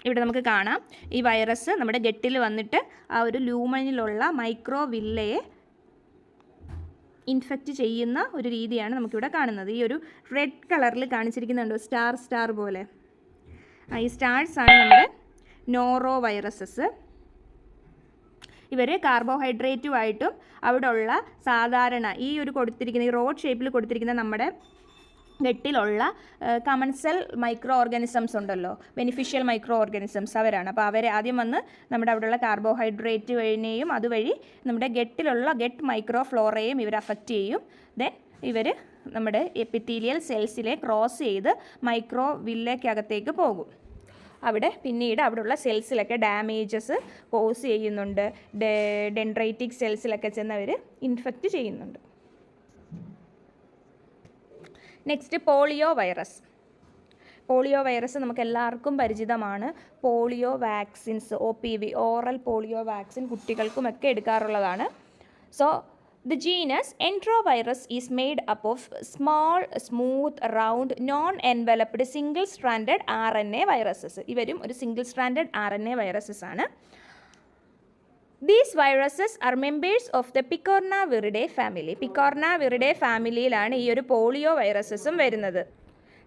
ഇവിടെ നമുക്ക് കാണാം ഈ വൈറസ് നമ്മുടെ ഗട്ടിൽ വന്നിട്ട് ആ ഒരു ലൂമനിലുള്ള മൈക്രോവില്ലയെ ഇൻഫെക്റ്റ് ചെയ്യുന്ന ഒരു രീതിയാണ് നമുക്കിവിടെ കാണുന്നത്. ഈ ഒരു റെഡ് കളറിൽ കാണിച്ചിരിക്കുന്നുണ്ടോ, സ്റ്റാർ പോലെ, ഈ സ്റ്റാർസാണ് നമ്മുടെ നോറോ വൈറസസ്. ഇവർ കാർബോഹൈഡ്രേറ്റുമായിട്ടും അവിടെ ഉള്ള സാധാരണ ഈ ഒരു കൊടുത്തിരിക്കുന്ന ഈ റോഡ് ഷേപ്പിൽ കൊടുത്തിരിക്കുന്ന നമ്മുടെ ഗട്ടിലുള്ള കമൻസൽ മൈക്രോ ഓർഗാനിസംസ് ഉണ്ടല്ലോ, ബെനിഫിഷ്യൽ മൈക്രോ ഓർഗാനിസംസ്, അവരാണ്. അപ്പോൾ അവരെ ആദ്യം വന്ന് നമ്മുടെ അവിടെയുള്ള കാർബോഹൈഡ്രേറ്റ് വഴിയും അതുവഴി നമ്മുടെ ഗട്ടിലുള്ള ഗട്ട് മൈക്രോ ഫ്ലോറയെയും ഇവർ അഫക്റ്റ് ചെയ്യും. ദെൻ ഇവർ നമ്മുടെ എപ്പിത്തീലിയൽ സെൽസിലെ ക്രോസ് ചെയ്ത് മൈക്രോ വില്ലയ്ക്കകത്തേക്ക് പോകും. അവിടെ പിന്നീട് അവിടെയുള്ള സെൽസിലൊക്കെ ഡാമേജസ് കോസ് ചെയ്യുന്നുണ്ട്. ഡെൻഡ്രൈറ്റിക് സെൽസിലൊക്കെ ചെന്നവർ ഇൻഫെക്റ്റ് ചെയ്യുന്നുണ്ട്. Next polio virus. Polio virus നമുക്ക് എല്ലാവർക്കും പരിചിതമാണ്. Polio vaccines, OPV, oral polio vaccine കുട്ടികൾക്കുമൊക്കെ എടുക്കാറുള്ളതാണ്. So the genus Enterovirus is made up of small, smooth, round, non-enveloped single-stranded RNA viruses. ഇവരും ഒരു single-stranded RNA viruses ആണ്. These viruses are members of the Picornaviridae family. Picornaviridae ഫാമിലിയിലാണ് ഈ ഒരു polio വൈറസസും വരുന്നത്.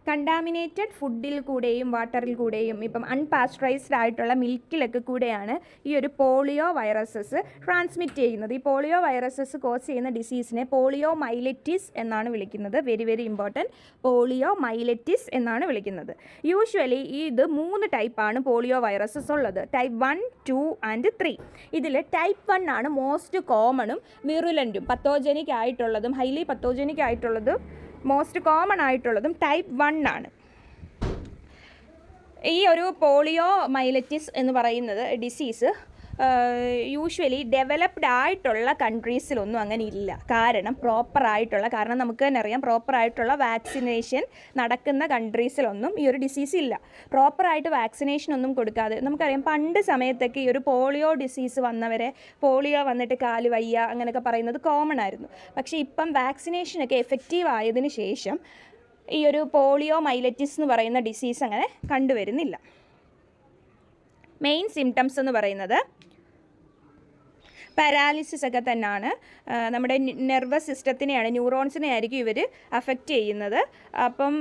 Contaminated ഫുഡിൽ കൂടെയും വാട്ടറിൽ കൂടെയും ഇപ്പം അൺപാസ്ചറൈസ്ഡ് ആയിട്ടുള്ള മിൽക്കിലൊക്കെ കൂടെയാണ് ഈ ഒരു പോളിയോ വൈറസസ് ട്രാൻസ്മിറ്റ് ചെയ്യുന്നത്. ഈ പോളിയോ വൈറസസ് കോസ് ചെയ്യുന്ന ഡിസീസിനെ പോളിയോ മൈലറ്റിസ് എന്നാണ് വിളിക്കുന്നത്. Very very important, polio myelitis എന്നാണ് വിളിക്കുന്നത്. യൂഷ്വലി ഇത് 3 ടൈപ്പാണ് പോളിയോ വൈറസസ് ഉള്ളത്, ടൈപ്പ് 1, 2 ആൻഡ് 3. ഇതിൽ ടൈപ്പ് 1 ആണ് മോസ്റ്റ് കോമണും വിറുലൻറ്റും പത്തോജനിക് ആയിട്ടുള്ളതും ഹൈലി പത്തോജനിക് ആയിട്ടുള്ളതും മോസ്റ്റ് കോമൺ ആയിട്ടുള്ളതും ടൈപ്പ് 1 ആണ്. ഈ ഒരു പോളിയോ മൈലറ്റിസ് എന്ന് പറയുന്നത് ഡിസീസ് യൂഷ്വലി ഡെവലപ്ഡ് ആയിട്ടുള്ള കൺട്രീസിലൊന്നും അങ്ങനെ ഇല്ല. കാരണം നമുക്ക് തന്നെ അറിയാം, പ്രോപ്പറായിട്ടുള്ള വാക്സിനേഷൻ നടക്കുന്ന കൺട്രീസിലൊന്നും ഈ ഒരു ഡിസീസ് ഇല്ല. പ്രോപ്പറായിട്ട് വാക്സിനേഷൻ ഒന്നും കൊടുക്കാതെ, നമുക്കറിയാം പണ്ട് സമയത്തൊക്കെ ഈ ഒരു പോളിയോ ഡിസീസ് വന്നവരെ പോളിയോ വന്നിട്ട് കാല് വയ്യ അങ്ങനെയൊക്കെ പറയുന്നത് കോമൺ ആയിരുന്നു. പക്ഷേ ഇപ്പം വാക്സിനേഷനൊക്കെ എഫക്റ്റീവ് ആയതിനു ശേഷം ഈ ഒരു പോളിയോ മൈലറ്റിസ് എന്ന് പറയുന്ന ഡിസീസ് അങ്ങനെ കണ്ടുവരുന്നില്ല. മെയിൻ സിംറ്റംസ് എന്ന് പറയുന്നത് പാരാലിസിസ് ഒക്കെ തന്നെയാണ്. നമ്മുടെ നെർവസ് സിസ്റ്റത്തിനെയാണ്, ന്യൂറോൺസിനെ ആയിരിക്കും ഇവർ അഫക്റ്റ് ചെയ്യുന്നത്. അപ്പം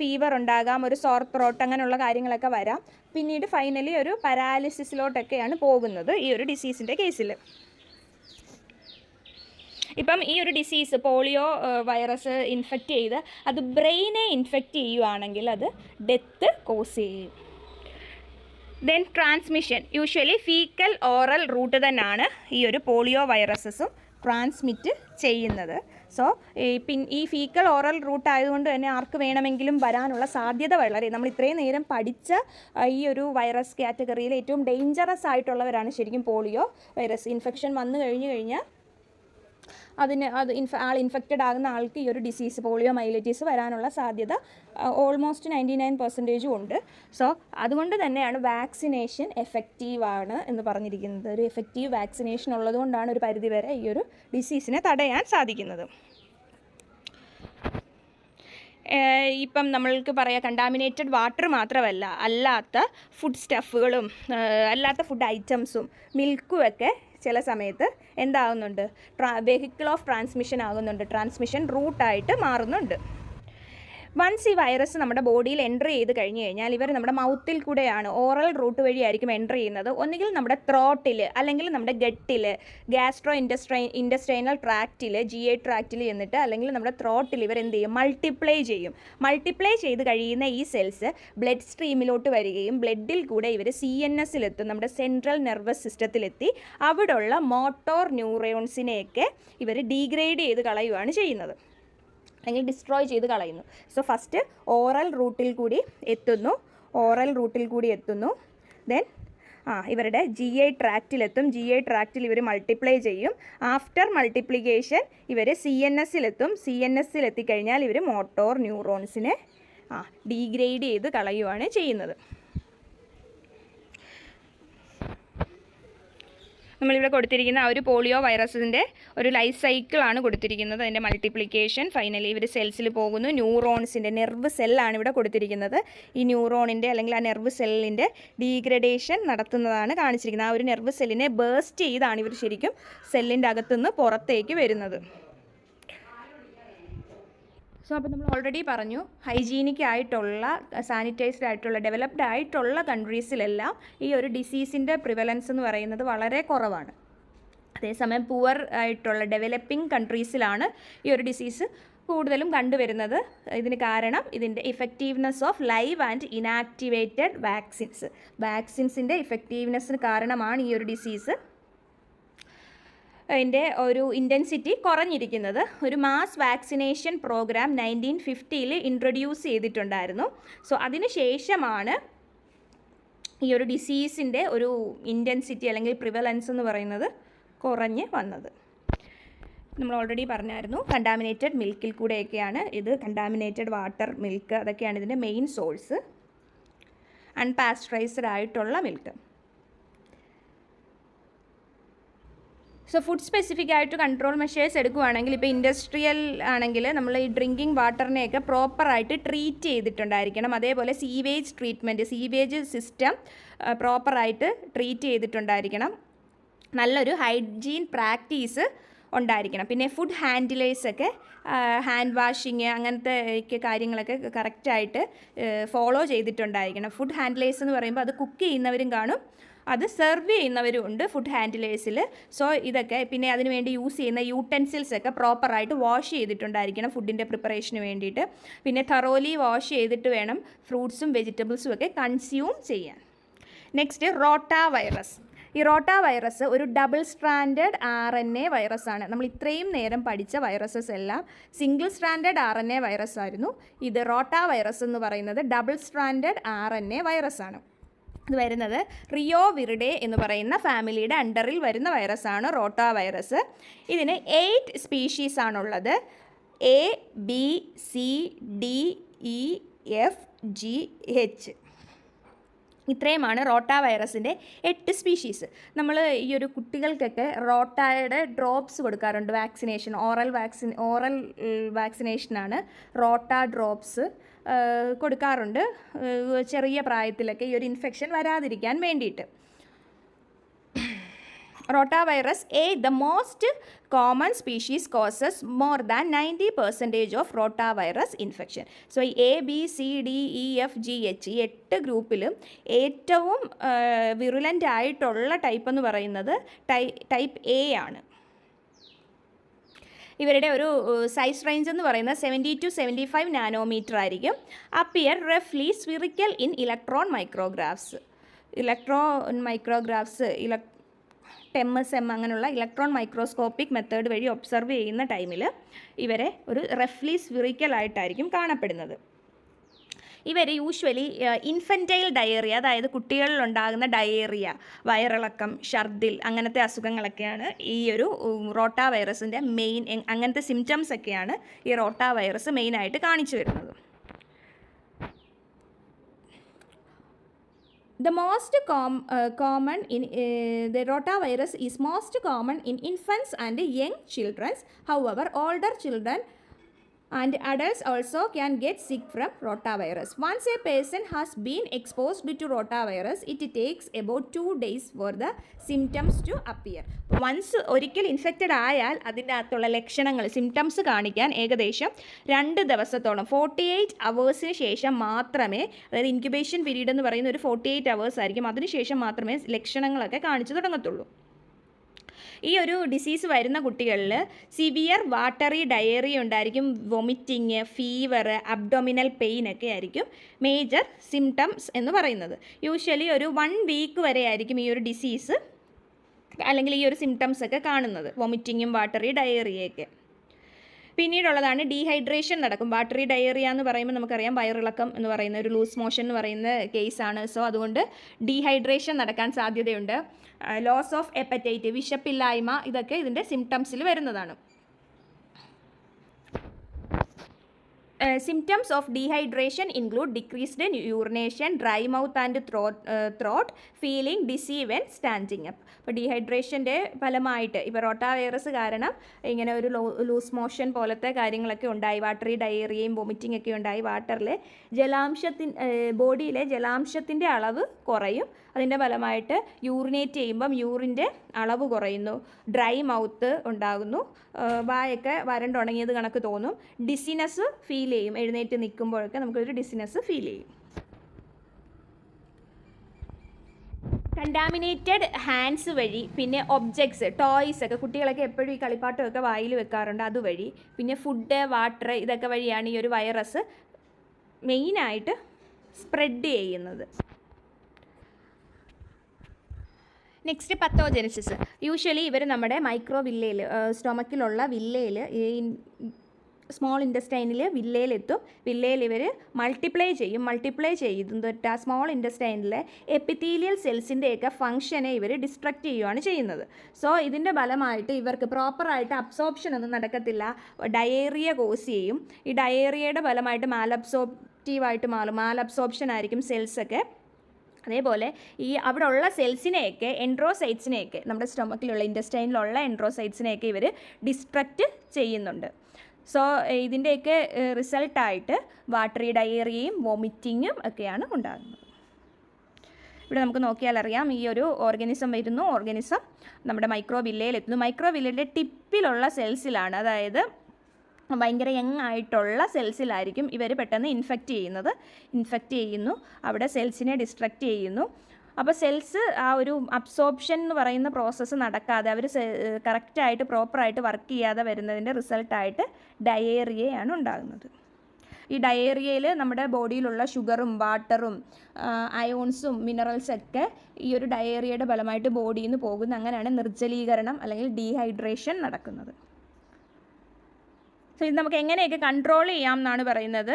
ഫീവർ ഉണ്ടാകാം, ഒരു സോർ ത്രോട്ട് അങ്ങനെയുള്ള കാര്യങ്ങളൊക്കെ വരാം. പിന്നീട് ഫൈനലി ഒരു പാരാലിസിസിലോട്ടൊക്കെയാണ് പോകുന്നത് ഈ ഒരു ഡിസീസിൻ്റെ കേസിൽ. ഇപ്പം ഈ ഒരു ഡിസീസ് പോളിയോ വൈറസ് ഇൻഫെക്റ്റ് ചെയ്ത് അത് ബ്രെയിനെ ഇൻഫെക്റ്റ് ചെയ്യുകയാണെങ്കിൽ അത് ഡെത്ത് കോസ് ചെയ്യും. Then transmission, usually fecal oral route തന്നെയാണ് ഈ ഒരു പോളിയോ വൈറസസും ട്രാൻസ്മിറ്റ് ചെയ്യുന്നത്. സോ ഈ ഫീക്കൽ ഓറൽ റൂട്ട് ആയതുകൊണ്ട് തന്നെ ആർക്ക് വേണമെങ്കിലും വരാനുള്ള സാധ്യത വളരെ, നമ്മൾ ഇത്രയും നേരം പഠിച്ച ഈ ഒരു വൈറസ് കാറ്റഗറിയിൽ ഏറ്റവും ഡേഞ്ചറസ് ആയിട്ടുള്ളവരാണ് ശരിക്കും പോളിയോ വൈറസ്. ഇൻഫെക്ഷൻ വന്നു കഴിഞ്ഞാൽ ആൾ ഇൻഫെക്റ്റഡ് ആകുന്ന ആൾക്ക് ഈ ഒരു ഡിസീസ് പോളിയോ മൈലൈറ്റിസ് വരാനുള്ള സാധ്യത ഓൾമോസ്റ്റ് 99% ഉണ്ട്. സോ അതുകൊണ്ട് തന്നെയാണ് വാക്സിനേഷൻ എഫക്റ്റീവാണ് എന്ന് പറഞ്ഞിരിക്കുന്നത്. ഒരു എഫക്റ്റീവ് വാക്സിനേഷൻ ഉള്ളതുകൊണ്ടാണ് ഒരു പരിധിവരെ ഈ ഒരു ഡിസീസിനെ തടയാൻ സാധിക്കുന്നത്. ഇപ്പം നമ്മൾക്ക് പറയാം, കണ്ടാമിനേറ്റഡ് വാട്ടർ മാത്രമല്ല, അല്ലാത്ത ഫുഡ് സ്റ്റഫുകളും അല്ലാത്ത ഫുഡ് ഐറ്റംസും മിൽക്കും ഒക്കെ ചില സമയത്ത് എന്താകുന്നുണ്ട്, വെഹിക്കിൾ ഓഫ് ട്രാൻസ്മിഷൻ ആകുന്നുണ്ട്, ട്രാൻസ്മിഷൻ റൂട്ടായിട്ട് മാറുന്നുണ്ട്. വൺസ് ഈ വൈറസ് നമ്മുടെ ബോഡിയിൽ എൻ്റർ ചെയ്ത് കഴിഞ്ഞ് കഴിഞ്ഞാൽ ഇവർ നമ്മുടെ മൗത്തിൽ കൂടെയാണ്, ഓറൽ റൂട്ട് വഴിയായിരിക്കും എൻ്റർ ചെയ്യുന്നത്. ഒന്നുകിൽ നമ്മുടെ ത്രോട്ടിൽ അല്ലെങ്കിൽ നമ്മുടെ ഗട്ടിൽ, ഗ്യാസ്ട്രോ ഇൻഡസ്ട്രൈനൽ ട്രാക്റ്റിൽ, GI ട്രാക്റ്റിൽ ചെന്നിട്ട് അല്ലെങ്കിൽ നമ്മുടെ ത്രോട്ടിൽ ഇവർ എന്ത് ചെയ്യും, മൾട്ടിപ്ലൈ ചെയ്ത് കഴിയുന്ന ഈ സെൽസ് ബ്ലഡ് സ്ട്രീമിലോട്ട് വരികയും ബ്ലഡിൽ കൂടെ ഇവർ CNSലെത്തും, നമ്മുടെ സെൻട്രൽ നെർവസ് സിസ്റ്റത്തിലെത്തി അവിടെയുള്ള മോട്ടോർ ന്യൂറോൺസിനെയൊക്കെ ഇവർ ഡീഗ്രേഡ് ചെയ്ത് കളയുകയാണ് ചെയ്യുന്നത്, അല്ലെങ്കിൽ ഡിസ്ട്രോയ് ചെയ്ത് കളയുന്നു. സോ ഫസ്റ്റ് ഓറൽ റൂട്ടിൽ കൂടി എത്തുന്നു. ദെൻ ഇവരുടെ GI ട്രാക്റ്റിലെത്തും. GI ട്രാക്റ്റിൽ ഇവർ മൾട്ടിപ്ലൈ ചെയ്യും. ആഫ്റ്റർ മൾട്ടിപ്ലിക്കേഷൻ ഇവർ CNSലെത്തും. CNSലെത്തിക്കഴിഞ്ഞാൽ ഇവർ മോട്ടോർ ന്യൂറോൺസിനെ ഡീഗ്രേഡ് ചെയ്ത് കളയുകയാണ് ചെയ്യുന്നത്. നമ്മളിവിടെ കൊടുത്തിരിക്കുന്ന ആ ഒരു പോളിയോ വൈറസിൻ്റെ ഒരു ലൈഫ് സൈക്കിളാണ് കൊടുത്തിരിക്കുന്നത്. അതിൻ്റെ മൾട്ടിപ്ലിക്കേഷൻ, ഫൈനലി ഇവർ സെൽസിൽ പോകുന്നു. ന്യൂറോൺസിൻ്റെ നെർവ് സെല്ലാണ് ഇവിടെ കൊടുത്തിരിക്കുന്നത്. ഈ ന്യൂറോണിൻ്റെ അല്ലെങ്കിൽ ആ നെർവ് സെല്ലിൻ്റെ ഡീഗ്രഡേഷൻ നടത്തുന്നതാണ് കാണിച്ചിരിക്കുന്നത്. ആ ഒരു നെർവ് സെല്ലിനെ ബേസ്റ്റ് ചെയ്താണ് ഇവർ ശരിക്കും സെല്ലിൻ്റെ അകത്തുനിന്ന് പുറത്തേക്ക് വരുന്നത്. സോ അപ്പോൾ നമ്മൾ ഓൾറെഡി പറഞ്ഞു, ഹൈജീനിക് ആയിട്ടുള്ള, സാനിറ്റൈസ്ഡ് ആയിട്ടുള്ള, ഡെവലപ്ഡ് ആയിട്ടുള്ള കൺട്രീസിലെല്ലാം ഈ ഒരു ഡിസീസിൻ്റെ പ്രിവലൻസ് എന്ന് പറയുന്നത് വളരെ കുറവാണ്. അതേസമയം പുവർ ആയിട്ടുള്ള ഡെവലപ്പിംഗ് കൺട്രീസിലാണ് ഈ ഒരു ഡിസീസ് കൂടുതലും കണ്ടുവരുന്നത്. ഇതിന് കാരണം ഇതിൻ്റെ effectiveness of live and inactivated വാക്സിൻസിൻ്റെ ഇഫക്റ്റീവ്നെസ്സിന് കാരണമാണ് ഈ ഒരു ഡിസീസ് അതിൻ്റെ ഒരു ഇൻറ്റൻസിറ്റി കുറഞ്ഞിരിക്കുന്നത്. ഒരു മാസ് വാക്സിനേഷൻ പ്രോഗ്രാം 1950 ഇൻട്രൊഡ്യൂസ് ചെയ്തിട്ടുണ്ടായിരുന്നു. സോ അതിന് ശേഷമാണ് ഈ ഒരു ഡിസീസിൻ്റെ ഒരു ഇൻറ്റൻസിറ്റി അല്ലെങ്കിൽ പ്രിവലൻസ് എന്ന് പറയുന്നത് കുറഞ്ഞ് വന്നത്. നമ്മൾ ഓൾറെഡി പറഞ്ഞായിരുന്നു, കണ്ടാമിനേറ്റഡ് മിൽക്കിൽ കൂടെയൊക്കെയാണ് ഇത്. കണ്ടാമിനേറ്റഡ് വാട്ടർ, മിൽക്ക്, അതൊക്കെയാണ് ഇതിൻ്റെ മെയിൻ സോഴ്സ്. അൺപാസ്ചറൈസ്ഡ് ആയിട്ടുള്ള മിൽക്ക്. സോ ഫുഡ് സ്പെസിഫിക് ആയിട്ട് കൺട്രോൾ മെഷേഴ്സ് എടുക്കുകയാണെങ്കിൽ, ഇപ്പോൾ ഇൻഡസ്ട്രിയൽ ആണെങ്കിൽ നമ്മൾ ഈ ഡ്രിങ്കിങ് വാട്ടറിനെയൊക്കെ പ്രോപ്പറായിട്ട് ട്രീറ്റ് ചെയ്തിട്ടുണ്ടായിരിക്കണം. അതേപോലെ സീവേജ് സിസ്റ്റം പ്രോപ്പറായിട്ട് ട്രീറ്റ് ചെയ്തിട്ടുണ്ടായിരിക്കണം. നല്ലൊരു ഹൈജീൻ പ്രാക്ടീസ് ഉണ്ടായിരിക്കണം. പിന്നെ ഫുഡ് ഹാൻഡിലേഴ്സൊക്കെ ഹാൻഡ് വാഷിങ് അങ്ങനത്തെ കാര്യങ്ങളൊക്കെ കറക്റ്റായിട്ട് ഫോളോ ചെയ്തിട്ടുണ്ടായിരിക്കണം. ഫുഡ് ഹാൻഡിലേഴ്സ് എന്ന് പറയുമ്പോൾ അത് കുക്ക് ചെയ്യുന്നവരും കാണും, അത് സെർവ് ചെയ്യുന്നവരും ഉണ്ട് ഫുഡ് ഹാൻഡിലേഴ്സിൽ. സോ ഇതൊക്കെ, പിന്നെ അതിനുവേണ്ടി യൂസ് ചെയ്യുന്ന യൂട്ടൻസിൽസൊക്കെ പ്രോപ്പറായിട്ട് വാഷ് ചെയ്തിട്ടുണ്ടായിരിക്കണം ഫുഡിൻ്റെ പ്രിപ്പറേഷന് വേണ്ടിയിട്ട്. പിന്നെ തറോലി വാഷ് ചെയ്തിട്ട് വേണം ഫ്രൂട്ട്സും വെജിറ്റബിൾസും ഒക്കെ കൺസ്യൂം ചെയ്യാൻ. Next, rota virus. ഈ റോട്ടാ വൈറസ് ഒരു ഡബിൾ സ്ട്രാൻഡഡ് RNA വൈറസാണ്. നമ്മൾ ഇത്രയും നേരം പഠിച്ച വൈറസസ് എല്ലാം സിംഗിൾ സ്ട്രാൻഡഡ് RNA വൈറസ് ആയിരുന്നു. ഇത് റോട്ടാ വൈറസ് എന്ന് പറയുന്നത് ഡബിൾ സ്ട്രാൻഡഡ് RNA വൈറസാണ്. ഇത് വരുന്നത് റിയോ വിറിഡെ എന്ന് പറയുന്ന ഫാമിലിയുടെ അണ്ടറിൽ വരുന്ന വൈറസാണ് റോട്ടാ വൈറസ്. ഇതിന് 8 സ്പീഷീസ് ആണുള്ളത്. A, B, C, D, E, F, G, H. ഇത്രയുമാണ് റോട്ടാ വൈറസിൻ്റെ 8 സ്പീഷീസ്. നമ്മൾ ഈ ഒരു കുട്ടികൾക്കൊക്കെ റോട്ടായുടെ ഡ്രോപ്സ് കൊടുക്കാറുണ്ട്. വാക്സിനേഷൻ, ഓറൽ വാക്സിനേഷനാണ് റോട്ടാ ഡ്രോപ്സ് കൊടുക്കാറുണ്ട് ചെറിയ പ്രായത്തിലൊക്കെ ഈ ഒരു ഇൻഫെക്ഷൻ വരാതിരിക്കാൻ വേണ്ടിയിട്ട്. Rotavirus A, the most common species, causes more than 90% of rotavirus infection. So A, B, C, D, E, F, G, H ഈ 8 ഗ്രൂപ്പിലും ഏറ്റവും വിറുലൻ്റ് ആയിട്ടുള്ള ടൈപ്പ് എന്ന് പറയുന്നത് ടൈപ്പ് എ ആണ്. ഇവരുടെ ഒരു സൈസ് റേഞ്ച് എന്ന് പറയുന്നത് 70 to 75 നാനോമീറ്റർ ആയിരിക്കും. അപ്പിയർ റഫ്ലി spherical in electron micrographs. TEM അങ്ങനെയുള്ള ഇലക്ട്രോൺ മൈക്രോസ്കോപ്പിക് മെത്തേഡ് വഴി ഒബ്സർവ് ചെയ്യുന്ന ടൈമിൽ ഇവരെ ഒരു റഫ്ലി സ്ഫിറിക്കൽ ആയിട്ടായിരിക്കും കാണപ്പെടുന്നത്. ഇവർ യൂഷ്വലി ഇൻഫൻറ്റൈൽ ഡയേറിയ, അതായത് കുട്ടികളിലുണ്ടാകുന്ന ഡയേറിയ, വയറിളക്കം, ഛർദിൽ അങ്ങനത്തെ അസുഖങ്ങളൊക്കെയാണ് ഈ ഒരു റോട്ടാ വൈറസിൻ്റെ മെയിൻ. അങ്ങനത്തെ സിംറ്റംസ് ഒക്കെയാണ് ഈ റോട്ടാ വൈറസ് മെയിനായിട്ട് കാണിച്ചു വരുന്നത്. The rotavirus is most common in infants and young children. However, older children and adults also can get sick from rotavirus. Once a person has been exposed to rotavirus, it takes about 2 days for the symptoms to appear. Once ഒരിക്കൽ infected ആയാൽ അതിൻ്റെ അകത്തുള്ള ലക്ഷണങ്ങൾ, symptoms കാണിക്കാൻ ഏകദേശം 2 ദിവസത്തോളം 48 അവേഴ്സിന് ശേഷം മാത്രമേ, അതായത് ഇൻക്യുബേഷൻ പീരീഡ് എന്ന് പറയുന്ന ഒരു 48 അവേഴ്സ് ആയിരിക്കും, അതിനുശേഷം മാത്രമേ ലക്ഷണങ്ങളൊക്കെ കാണിച്ചു തുടങ്ങത്തുള്ളൂ. ഈ ഒരു ഡിസീസ് വരുന്ന കുട്ടികളിൽ സിവിയർ വാട്ടറി ഡയേറിയ ഉണ്ടായിരിക്കും, വൊമിറ്റിങ്, ഫീവർ, അബ്ഡോമിനൽ പെയിൻ ഒക്കെ ആയിരിക്കും മേജർ സിംറ്റംസ് എന്ന് പറയുന്നത്. യൂഷ്വലി ഒരു 1 വീക്ക് വരെ ആയിരിക്കും ഈ ഒരു ഡിസീസ് അല്ലെങ്കിൽ ഈ ഒരു സിംറ്റംസ് ഒക്കെ കാണുന്നത്, വൊമിറ്റിങ്ങും വാട്ടറി ഡയേറിയയൊക്കെ. പിന്നീടുള്ളതാണ് ഡീഹൈഡ്രേഷൻ നടക്കും. വാട്ടറി ഡയേറിയ എന്ന് പറയുമ്പോൾ നമുക്കറിയാം വയറിളക്കം എന്ന് പറയുന്ന ഒരു ലൂസ് മോഷൻ എന്ന് പറയുന്ന കേസാണ്. സോ അതുകൊണ്ട് ഡീഹൈഡ്രേഷൻ നടക്കാൻ സാധ്യതയുണ്ട്. ലോസ് ഓഫ് എപ്പറ്റൈറ്റ്, വിശപ്പില്ലായ്മ, ഇതൊക്കെ ഇതിൻ്റെ സിംറ്റംസിൽ വരുന്നതാണ്. Symptoms of dehydration include decreased urination, dry mouth and throat, feeling dizzy when standing up. അപ്പോൾ ഡീഹൈഡ്രേഷൻ്റെ ഫലമായിട്ട് ഇപ്പോൾ റോട്ടാ വൈറസ് കാരണം ഇങ്ങനെ ഒരു ലൂസ് മോഷൻ പോലത്തെ കാര്യങ്ങളൊക്കെ ഉണ്ടായി, വാട്ടറി ഡയേറിയയും വൊമിറ്റിംഗ് ഒക്കെ ഉണ്ടായി. ബോഡിയിലെ ജലാംശത്തിൻ്റെ അളവ് കുറയും. അതിൻ്റെ ഫലമായിട്ട് യൂറിനേറ്റ് ചെയ്യുമ്പം യൂറിൻ്റെ അളവ് കുറയുന്നു, ഡ്രൈ മൗത്ത് ഉണ്ടാകുന്നു, വായൊക്കെ വരണ്ടുണങ്ങിയത് കണക്ക് തോന്നും, ഡിസിനെസ് ഫീൽ ചെയ്യും. എഴുന്നേറ്റ് നിൽക്കുമ്പോഴൊക്കെ നമുക്കൊരു ഡിസിനെസ് ഫീൽ ചെയ്യും. കണ്ടാമിനേറ്റഡ് ഹാൻഡ്സ് വഴി, പിന്നെ ഒബ്ജക്ട്സ്, ടോയ്സ് ഒക്കെ കുട്ടികളൊക്കെ എപ്പോഴും ഈ കളിപ്പാട്ടമൊക്കെ വായിൽ വെക്കാറുണ്ട്, അതുവഴി, പിന്നെ ഫുഡ്, വാട്ടർ, ഇതൊക്കെ വഴിയാണ് ഈ ഒരു വൈറസ് മെയിനായിട്ട് സ്പ്രെഡ് ചെയ്യുന്നത്. നെക്സ്റ്റ് പത്തോജെനിസിസ്. യൂഷ്വലി ഇവർ നമ്മുടെ മൈക്രോ വില്ലയിൽ, സ്റ്റൊമക്കിലുള്ള വില്ലയിൽ, ഈ സ്മോൾ ഇൻറ്റസ്റ്റൈനിൽ വില്ലയിലെത്തും. വില്ലയിൽ ഇവർ മൾട്ടിപ്ലൈ ചെയ്തിട്ട് ആ സ്മോൾ ഇൻറ്റസ്റ്റൈനിലെ എപ്പിത്തീലിയൽ സെൽസിൻ്റെയൊക്കെ ഫംഗ്ഷനെ ഇവർ ഡിസ്ട്രക്റ്റ് ചെയ്യുകയാണ് ചെയ്യുന്നത്. സോ ഇതിൻ്റെ ഫലമായിട്ട് ഇവർക്ക് പ്രോപ്പറായിട്ട് അബ്സോർപ്ഷൻ ഒന്നും നടക്കത്തില്ല, ഡയേറിയ കോസ് ചെയ്യും. ഈ ഡയേറിയയുടെ ഫലമായിട്ട് മാലബ്സോർപ്ഷൻ ആയിരിക്കും സെൽസൊക്കെ. അതേപോലെ ഈ അവിടെ ഉള്ള സെൽസിനെയൊക്കെ, എൻഡ്രോസൈറ്റ്സിനെയൊക്കെ, നമ്മുടെ സ്റ്റൊമക്കിലുള്ള ഇൻറ്റസ്റ്റൈനിലുള്ള എൻഡ്രോസൈറ്റ്സിനെയൊക്കെ ഇവർ ഡിസ്ട്രക്റ്റ് ചെയ്യുന്നുണ്ട്. സോ ഇതിൻ്റെയൊക്കെ റിസൾട്ടായിട്ട് വാട്ടറി ഡയേറിയയും വോമിറ്റിങ്ങും ഒക്കെയാണ് ഉണ്ടാകുന്നത്. ഇവിടെ നമുക്ക് നോക്കിയാൽ അറിയാം, ഈ ഒരു ഓർഗാനിസം നമ്മുടെ മൈക്രോ വില്ലയിലെത്തുന്നു. മൈക്രോ വില്ലയുടെ ടിപ്പിലുള്ള സെൽസിലാണ്, അതായത് ഭയങ്കര യങ് ആയിട്ടുള്ള സെൽസിലായിരിക്കും ഇവർ പെട്ടെന്ന് ഇൻഫെക്റ്റ് ചെയ്യുന്നു, അവിടെ സെൽസിനെ ഡിസ്ട്രക്റ്റ് ചെയ്യുന്നു. അപ്പോൾ സെൽസ് ആ ഒരു അബ്സോർപ്ഷൻ എന്ന് പറയുന്ന പ്രോസസ്സ് നടക്കാതെ, അവർ കറക്റ്റായിട്ട് പ്രോപ്പറായിട്ട് വർക്ക് ചെയ്യാതെ വരുന്നതിൻ്റെ റിസൾട്ടായിട്ട് ഡയേറിയയാണ് ഉണ്ടാകുന്നത്. ഈ ഡയേറിയയിൽ നമ്മുടെ ബോഡിയിലുള്ള ഷുഗറും വാട്ടറും അയോൺസും മിനറൽസൊക്കെ ഈ ഒരു ഡയേറിയയുടെ ഫലമായിട്ട് ബോഡിയിൽ നിന്ന് പോകുന്നു. അങ്ങനെയാണ് നിർജ്ജലീകരണം അല്ലെങ്കിൽ ഡീഹൈഡ്രേഷൻ നടക്കുന്നത്. സോ ഇത് നമുക്ക് എങ്ങനെയൊക്കെ കൺട്രോൾ ചെയ്യാം എന്നാണ് പറയുന്നത്.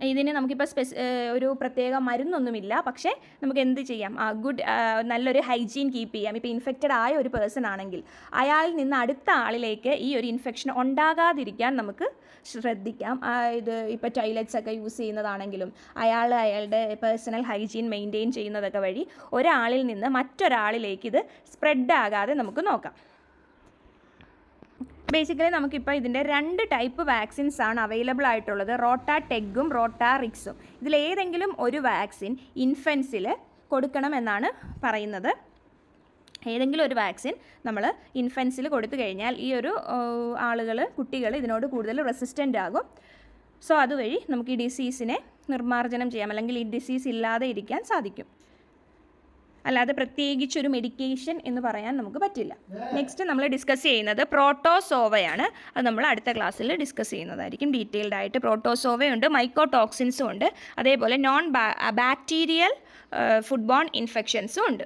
ഇതിന് നമുക്കിപ്പോൾ ഒരു പ്രത്യേക മരുന്നൊന്നുമില്ല, പക്ഷേ നമുക്ക് എന്ത് ചെയ്യാം, നല്ലൊരു ഹൈജീൻ കീപ്പ് ചെയ്യാം. ഇപ്പോൾ ഇൻഫെക്റ്റഡ് ആയ ഒരു പേഴ്സൺ ആണെങ്കിൽ അയാളിൽ നിന്ന് അടുത്ത ആളിലേക്ക് ഈ ഒരു ഇൻഫെക്ഷൻ ഉണ്ടാകാതിരിക്കാൻ നമുക്ക് ശ്രദ്ധിക്കാം. ഇത് ഇപ്പോൾ ടോയ്ലറ്റ്സ് ഒക്കെ യൂസ് ചെയ്യുന്നതാണെങ്കിലും അയാളുടെ പേഴ്സണൽ ഹൈജീൻ മെയിൻറ്റെയിൻ ചെയ്യുന്നതൊക്കെ വഴി ഒരാളിൽ നിന്ന് മറ്റൊരാളിലേക്ക് ഇത് സ്പ്രെഡ് ആകാതെ നമുക്ക് നോക്കാം. ബേസിക്കലി നമുക്കിപ്പോൾ ഇതിൻ്റെ 2 ടൈപ്പ് വാക്സിൻസ് ആണ് അവൈലബിൾ ആയിട്ടുള്ളത്, റോട്ടാടെഗും റോട്ടാറിക്സും. ഇതിലേതെങ്കിലും ഒരു വാക്സിൻ ഇൻഫൻസിൽ കൊടുക്കണമെന്നാണ് പറയുന്നത്. ഏതെങ്കിലും ഒരു വാക്സിൻ നമ്മൾ ഇൻഫൻസിൽ കൊടുത്തു കഴിഞ്ഞാൽ ഈ ഒരു കുട്ടികൾ ഇതിനോട് കൂടുതൽ റെസിസ്റ്റൻ്റ് ആകും. സോ അതുവഴി നമുക്ക് ഈ ഡിസീസിനെ നിർമ്മാർജ്ജനം ചെയ്യാം, അല്ലെങ്കിൽ ഈ ഡിസീസ് ഇല്ലാതെ ഇരിക്കാൻ സാധിക്കും. അല്ലാതെ പ്രത്യേകിച്ചൊരു മെഡിക്കേഷൻ എന്ന് പറയാൻ നമുക്ക് പറ്റില്ല. നെക്സ്റ്റ് നമ്മൾ ഡിസ്കസ് ചെയ്യുന്നത് പ്രോട്ടോസോവയാണ്. അത് നമ്മൾ അടുത്ത ക്ലാസ്സിൽ ഡിസ്കസ് ചെയ്യുന്നതായിരിക്കും ഡീറ്റെയിൽഡ് ആയിട്ട്. പ്രോട്ടോസോവയുണ്ട്, മൈക്കോടോക്സിൻസും ഉണ്ട്, അതേപോലെ നോൺ ബാക്ടീരിയൽ ഫുഡ് ബോൺ ഇൻഫെക്ഷൻസും ഉണ്ട്.